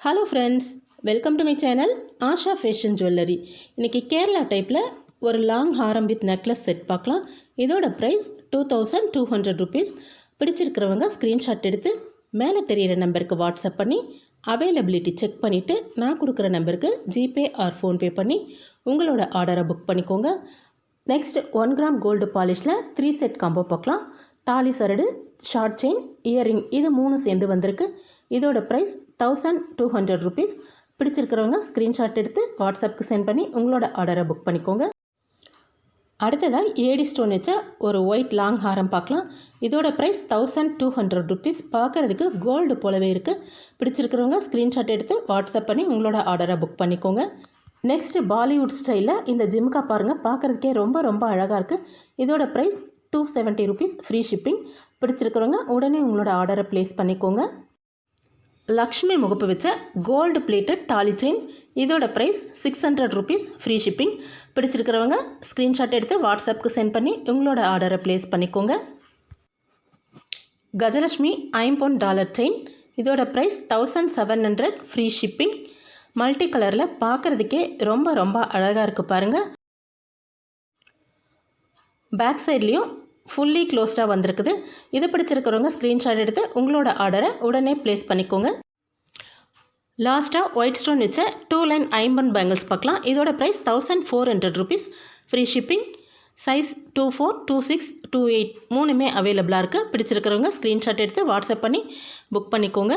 Hello friends, welcome to my channel Asha fashion jewellery. இன்றைக்கி கேரளா டைப்பில் ஒரு long Haram with necklace set பார்க்கலாம். இதோட ப்ரைஸ் 2200 ருபீஸ். பிடிச்சிருக்கிறவங்க ஸ்க்ரீன்ஷாட் எடுத்து மேலே தெரிகிற நம்பருக்கு வாட்ஸ்அப் பண்ணி அவைலபிலிட்டி செக் பண்ணிவிட்டு நான் கொடுக்குற நம்பருக்கு ஜிபே ஆர் ஃபோன்பே பண்ணி உங்களோட ஆர்டரை புக் பண்ணிக்கோங்க. நெக்ஸ்ட் 1 கிராம் கோல்டு பாலிஷில் 3 செட் காம்போ பார்க்கலாம். தாலி சரடு, ஷார்ட் செயின், இயரிங் இது 3 சேர்ந்து வந்திருக்கு. இதோட ப்ரைஸ் 1200 ருபீஸ். பிடிச்சிருக்கிறவங்க ஸ்க்ரீன்ஷாட் எடுத்து வாட்ஸ்அப்புக்கு சென்ட் பண்ணி உங்களோட ஆர்டரை புக் பண்ணிக்கோங்க. அடுத்ததாக ஏடி ஸ்டோன் வச்ச ஒரு ஒயிட் லாங் ஹாரம் பார்க்கலாம். இதோட ப்ரைஸ் 1200 ருபீஸ். பார்க்குறதுக்கு கோல்டு போலவே இருக்குது. பிடிச்சிருக்கிறவங்க ஸ்க்ரீன்ஷாட் எடுத்து வாட்ஸ்அப் பண்ணி உங்களோட ஆர்டரை புக் பண்ணிக்கோங்க. நெக்ஸ்ட்டு பாலிவுட் ஸ்டைலில் இந்த ஜிம்கா பாருங்கள், பார்க்குறதுக்கே ரொம்ப அழகாக இருக்குது. இதோட ப்ரைஸ் 270 ருபீஸ், ஃப்ரீ ஷிப்பிங். பிடிச்சிருக்கிறவங்க உடனே உங்களோட ஆர்டரை ப்ளேஸ் பண்ணிக்கோங்க. லக்ஷ்மி முகப்பு வச்ச கோல்டு பிளேட்டட் தாலி செயின். இதோட ப்ரைஸ் 600 ருபீஸ், ஃப்ரீ ஷிப்பிங். பிடிச்சிருக்கிறவங்க ஸ்க்ரீன்ஷாட் எடுத்து வாட்ஸ்அப்புக்கு சென்ட் பண்ணி உங்களோட ஆர்டரை ப்ளேஸ் பண்ணிக்கோங்க. கஜலட்சுமி $50 செயின். இதோட ப்ரைஸ் 1700, ஃப்ரீ ஷிப்பிங். மல்டி கலரில் பார்க்குறதுக்கே ரொம்ப அழகாக இருக்குது பாருங்கள். பேக் சைட்லேயும் ஃபுல்லி க்ளோஸ்டாக வந்திருக்குது. இது பிடிச்சிருக்கிறவங்க ஸ்க்ரீன்ஷாட் எடுத்து உங்களோட ஆர்டரை உடனே ப்ளேஸ் பண்ணிக்கோங்க. லாஸ்ட்டாக ஒயிட் ஸ்டோன் வச்ச 2 லைன் ஐம்பன் பேங்கிள்ஸ் பார்க்கலாம். இதோட price 1400 rupees, free shipping. Size 24, 26, 28 மூணுமே அவைலபிளாக இருக்குது. பிடிச்சிருக்கிறவங்க ஸ்க்ரீன்ஷாட் எடுத்து வாட்ஸ்அப் பண்ணி புக் பண்ணிக்கோங்க.